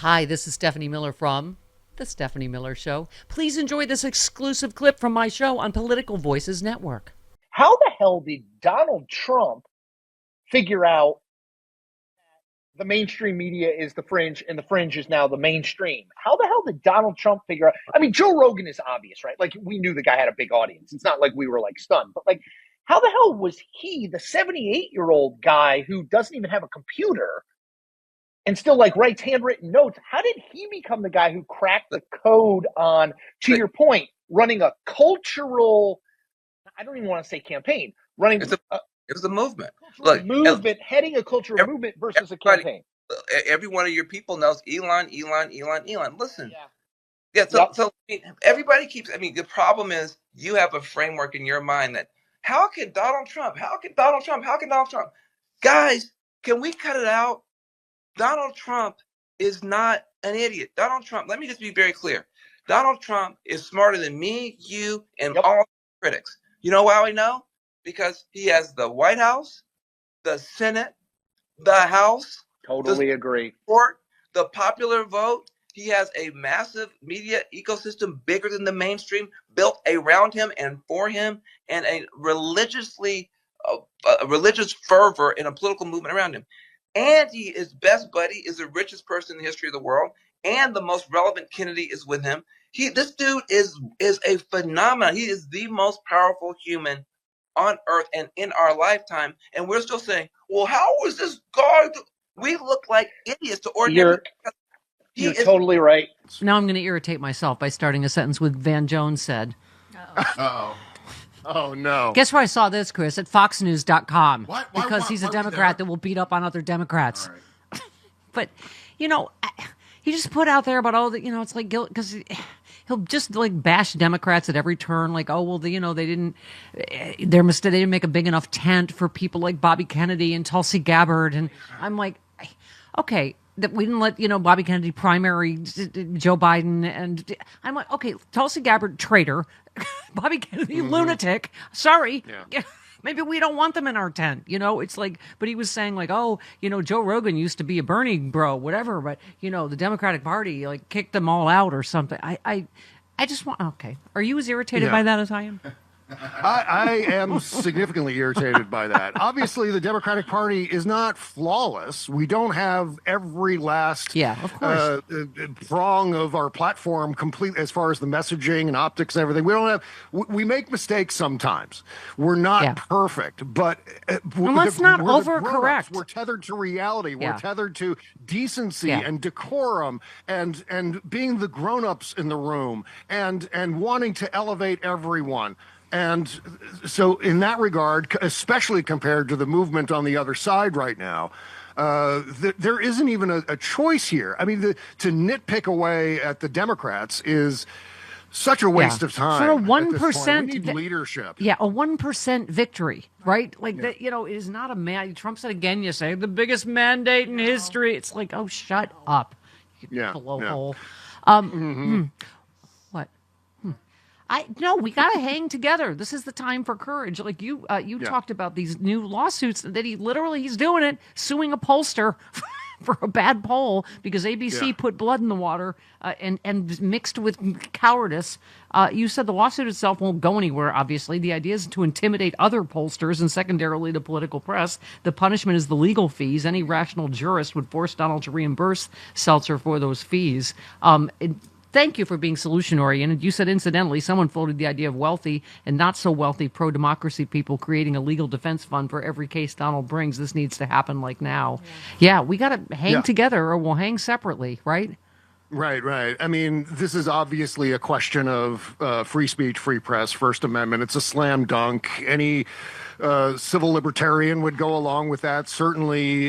Hi, this is Stephanie Miller from The Stephanie Miller Show. Please enjoy this exclusive clip from my show on Political Voices Network. How the hell did Donald Trump figure out the mainstream media is the fringe and the fringe is now the mainstream? How the hell did Donald Trump figure out? I mean, Joe Rogan is obvious, right? Like, we knew the guy had a big audience. It's not like we were like stunned, but like, how the hell was he, the 78-year-old guy who doesn't even have a computer and still like writes handwritten notes? How did he become the guy who cracked the code on, to your point, running a cultural, I don't even want to say campaign, running It's a it was a movement. cultural Look, movement, heading a cultural movement versus a everybody, campaign. every one of your people knows Elon. Listen, Yeah. yeah. So, Yep. so I mean, everybody keeps. I mean, the problem is you have a framework in your mind that how can Donald Trump? How can Donald Trump? How can Donald Trump? Guys, can we cut it out? Donald Trump is not an idiot. Donald Trump. Let me just be very clear. Donald Trump is smarter than me, you, and Yep. all critics. You know why we know? Because he has the White House, the Senate, the House, Totally agree. support, the popular vote. He has a massive media ecosystem bigger than the mainstream built around him and for him, and a religious fervor and a political movement around him. And his best buddy is the richest person in the history of the world, and the most relevant Kennedy is with him. This dude is a phenomenon. He is the most powerful human on earth and in our lifetime, and we're still saying, well, how was this guy we look like idiots to ordinary people. You're totally right. Now I'm going to irritate myself by starting a sentence with Van Jones said. Uh-oh. Oh, no. Guess where I saw this, Chris? At foxnews.com. What? Because he's a Democrat that will beat up on other Democrats. Right. But, he just put out there about all the, it's like guilt, because he'll just like bash Democrats at every turn. Like, oh, well, they didn't make a big enough tent for people like Bobby Kennedy and Tulsi Gabbard. And I'm like, okay, that we didn't let, Bobby Kennedy primary Joe Biden. And I'm like, okay, Tulsi Gabbard, traitor. Bobby Kennedy, lunatic. Sorry. Yeah. Maybe we don't want them in our tent. It's like, but he was saying like, oh, Joe Rogan used to be a Bernie bro, whatever. But, the Democratic Party like kicked them all out or something. I just want, okay. Are you as irritated by that as I am? I am significantly irritated by that. Obviously, the Democratic Party is not flawless. We don't have every last of course. prong of our platform complete as far as the messaging and optics and everything. We don't have. We make mistakes sometimes. We're not perfect, but let's not overcorrect. We're tethered to reality. We're Yeah. tethered to decency and decorum and being the grown-ups in the room and wanting to elevate everyone. And so in that regard, especially compared to the movement on the other side right now, there isn't even a choice here. I mean, to nitpick away at the Democrats is such a waste of time. For a 1%, we need leadership. Yeah, a 1% victory, right? Like that, it is not a man. Trump said again yesterday, the biggest mandate in history. It's like, oh, shut up, you blowhole. What? We gotta hang together. This is the time for courage. Like you talked about these new lawsuits that he's doing it, suing a pollster for a bad poll because ABC put blood in the water and mixed with cowardice. You said the lawsuit itself won't go anywhere. Obviously, the idea is to intimidate other pollsters and secondarily the political press. The punishment is the legal fees. Any rational jurist would force Donald to reimburse Seltzer for those fees. Thank you for being solution-oriented. You said, incidentally, someone floated the idea of wealthy and not so wealthy pro-democracy people creating a legal defense fund for every case Donald brings. This needs to happen like now. Yeah, we got to hang together or we'll hang separately, right? Right. I mean, this is obviously a question of free speech, free press, First Amendment. It's a slam dunk. Any civil libertarian would go along with that. Certainly,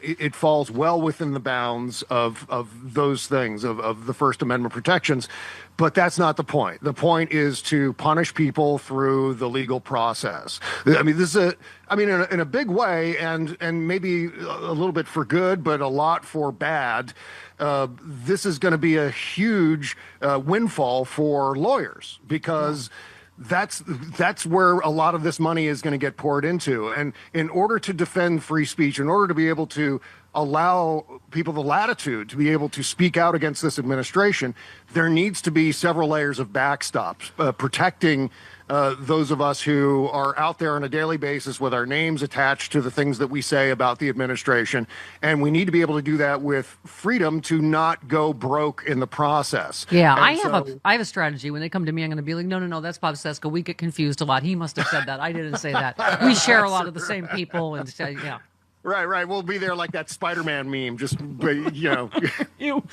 it falls well within the bounds of those things, of the First Amendment protections. But that's not the point. The point is to punish people through the legal process. I mean, in a big way, and maybe a little bit for good, but a lot for bad. This is going to be a huge windfall for lawyers because that's where a lot of this money is going to get poured into. And in order to defend free speech, in order to be able to allow people the latitude to be able to speak out against this administration, there needs to be several layers of backstops protecting those of us who are out there on a daily basis with our names attached to the things that we say about the administration. And we need to be able to do that with freedom to not go broke in the process. Yeah, And I have a strategy. When they come to me, I'm going to be like, no, that's Bob Seska. We get confused a lot. He must have said that. I didn't say that. We share a lot of the same people. And yeah. Right. We'll be there like that Spider-Man meme, just, you,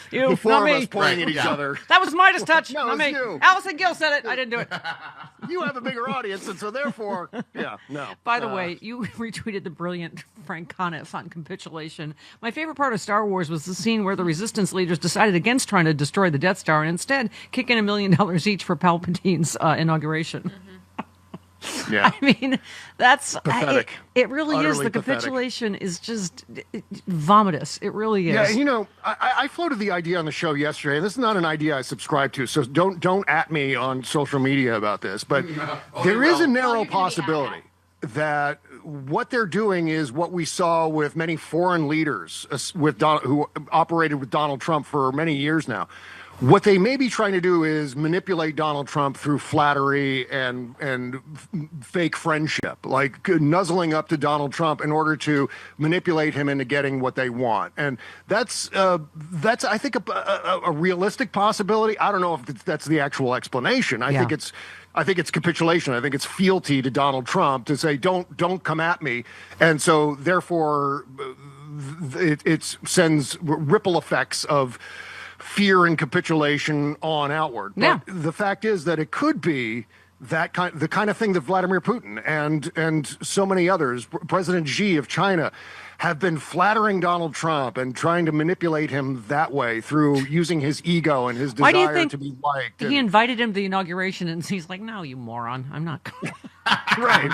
the four not of me. us pointing at each other. That was Midas touch, No, not it me. was you. Allison Gill said it. I didn't do it. You have a bigger audience, and so therefore, no. By the way, you retweeted the brilliant Frank Conniff on Capitulation. My favorite part of Star Wars was the scene where the Resistance leaders decided against trying to destroy the Death Star and instead kick in $1 million each for Palpatine's inauguration. Mm-hmm. Yeah. I mean, that's pathetic. It really is. Utterly The capitulation is just vomitous. It really is. Yeah, I floated the idea on the show yesterday, and this is not an idea I subscribe to, so don't at me on social media about this, but there is a narrow possibility that what they're doing is what we saw with many foreign leaders who operated with Donald Trump for many years now. What they may be trying to do is manipulate Donald Trump through flattery and fake friendship, like nuzzling up to Donald Trump in order to manipulate him into getting what they want. And that's I think a realistic possibility. I don't know if that's the actual explanation. I think it's capitulation. I think it's fealty to Donald Trump to say, don't come at me. And so therefore it sends ripple effects of fear and capitulation on outward. But the fact is that it could be the kind of thing that Vladimir Putin and so many others, President Xi of China, have been flattering Donald Trump and trying to manipulate him that way through using his ego and his desire to be liked. He invited him to the inauguration, and he's like, "No, you moron, I'm not." Right.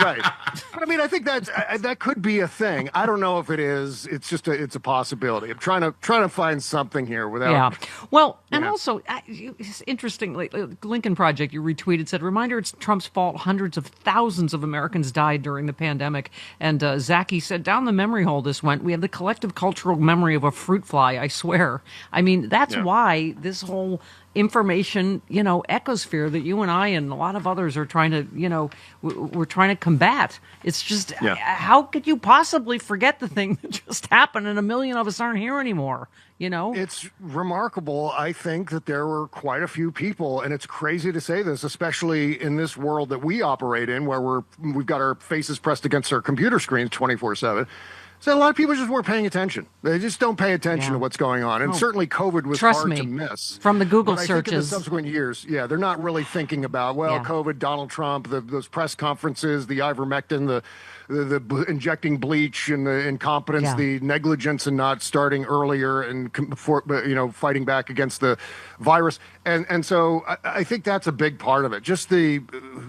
But I mean, I think that could be a thing. I don't know if it is. It's just it's a possibility. I'm trying to find something here without. Yeah. Well, and also, interestingly, Lincoln Project you retweeted said, "Reminder: it's Trump's fault. Hundreds of thousands of Americans died during the pandemic." And Zaki said, "Down the memory hole this went. We have the collective cultural memory of a fruit fly. I swear. I mean, that's why this whole." Information, ecosphere that you and I and a lot of others are trying to, we're trying to combat. It's just, how could you possibly forget the thing that just happened and 1 million of us aren't here anymore, It's remarkable, I think, that there were quite a few people, and it's crazy to say this, especially in this world that we operate in, where we've got our faces pressed against our computer screens 24/7. So a lot of people just weren't paying attention. They just don't pay attention to what's going on. And certainly COVID was hard to miss. From the Google but I searches. think in the subsequent years, they're not really thinking about, COVID, Donald Trump, those press conferences, the ivermectin, the injecting bleach and the incompetence, the negligence and not starting earlier and fighting back against the virus. And so I think that's a big part of it. Just the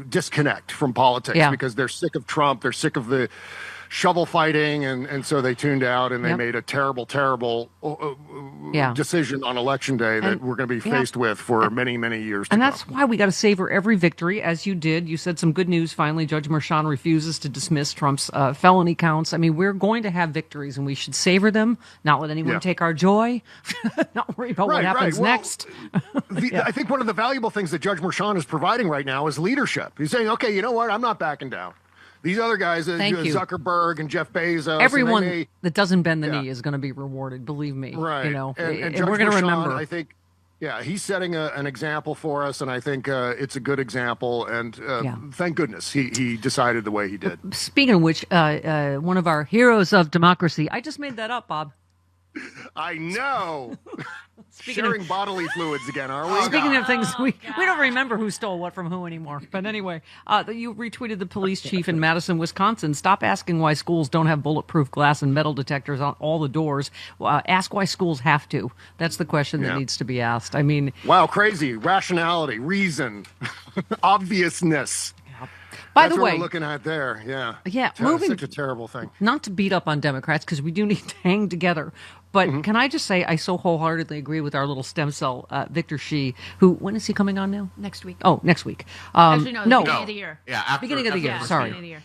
disconnect from politics because they're sick of Trump. They're sick of the shovel fighting, and so they tuned out and they made a terrible decision on election day that we're going to be faced with for many, many years to come. And that's why we got to savor every victory, as you did. You said some good news. Finally, Judge Merchan refuses to dismiss Trump's felony counts. I mean, we're going to have victories, and we should savor them, not let anyone take our joy, not worry about what happens next. I think one of the valuable things that Judge Merchan is providing right now is leadership. He's saying, okay, you know what? I'm not backing down. These other guys, Zuckerberg and Jeff Bezos, everyone that doesn't bend the knee is going to be rewarded. Believe me, right? And we're going to remember. I think, he's setting an example for us, and I think it's a good example. And thank goodness he decided the way he did. Speaking of which, one of our heroes of democracy, I just made that up, Bob. I know. Sharing bodily fluids again, are we? Speaking of things, we don't remember who stole what from who anymore. But anyway, you retweeted the police chief in Madison, Wisconsin. Stop asking why schools don't have bulletproof glass and metal detectors on all the doors. Ask why schools have to. That's the question that needs to be asked. I mean, wow, crazy. Rationality, reason, obviousness. By That's the way, what we're looking at there, moving such a terrible thing. Not to beat up on Democrats because we do need to hang together. But can I just say I so wholeheartedly agree with our little stem cell Victor Shi, who when is he coming on now? Next week. Oh, next week. Actually, no, beginning of the year. Yeah, beginning of the year. Sorry. Beginning of the year.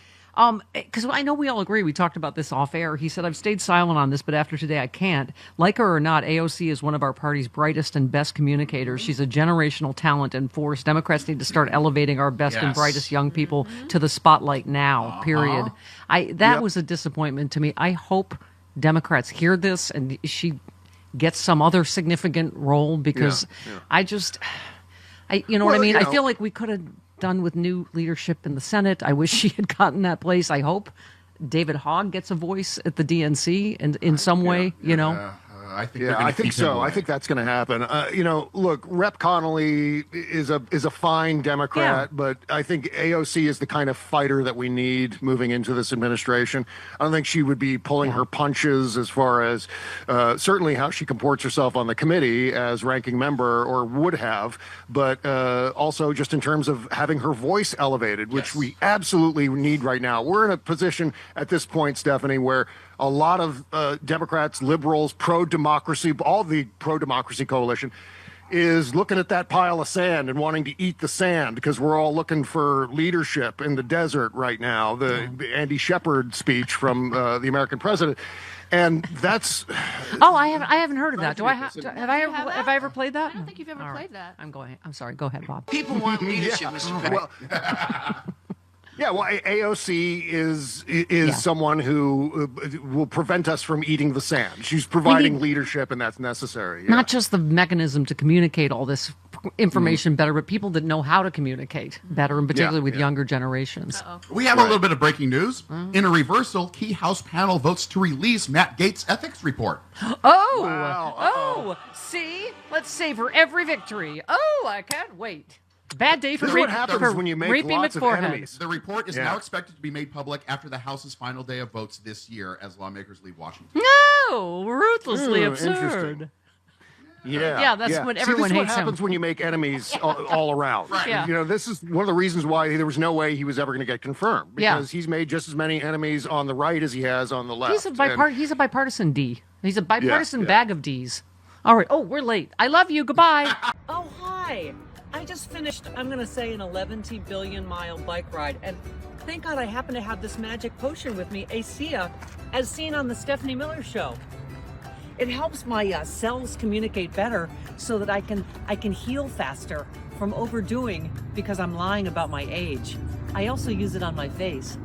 Because I know we all agree. We talked about this off air. He said, I've stayed silent on this, but after today, I can't. Like her or not, AOC is one of our party's brightest and best communicators. She's a generational talent and force. Democrats need to start elevating our best and brightest young people to the spotlight now, period. That was a disappointment to me. I hope Democrats hear this and she gets some other significant role, because you know what I mean? I feel like we could have done with new leadership in the Senate. I wish she had gotten that place. I hope David Hogg gets a voice at the DNC in some way, you know? I think I think so. I think that's going to happen. Look, Rep. Connolly is a fine Democrat, but I think AOC is the kind of fighter that we need moving into this administration. I don't think she would be pulling her punches as far as certainly how she comports herself on the committee as ranking member, or would have, but also just in terms of having her voice elevated, which we absolutely need right now. We're in a position at this point, Stephanie, where a lot of Democrats, liberals, pro-democracy, all the pro-democracy coalition is looking at that pile of sand and wanting to eat the sand, because we're all looking for leadership in the desert right now. The Andy Shepard speech from the American president. And that's... Oh, I haven't heard of that. Have I ever played that? I don't think you've ever played that. I'm sorry. Go ahead, Bob. People want leadership, Mr. Peck. Yeah, well, AOC is someone who will prevent us from eating the sand. She's providing leadership, and that's necessary. Not just the mechanism to communicate all this information better, but people that know how to communicate better, and particularly with younger generations. We have a little bit of breaking news. In a reversal, key House panel votes to release Matt Gaetz' ethics report. See? Let's savor every victory. I can't wait. Bad day for This is what happens when you make lots of enemies. The report is now expected to be made public after the House's final day of votes this year, as lawmakers leave Washington. No, ruthlessly absurd. Yeah, that's what everyone this is hates what happens when you make enemies all around. Right. Yeah. This is one of the reasons why there was no way he was ever going to get confirmed, because he's made just as many enemies on the right as he has on the left. He's a bipartisan D. He's a bipartisan bag of Ds. All right. Oh, we're late. I love you. Goodbye. Oh, hi. I just finished, I'm going to say, an 11 billion mile bike ride. And thank God I happen to have this magic potion with me, ASEA, as seen on the Stephanie Miller Show. It helps my cells communicate better so that I can heal faster from overdoing because I'm lying about my age. I also use it on my face.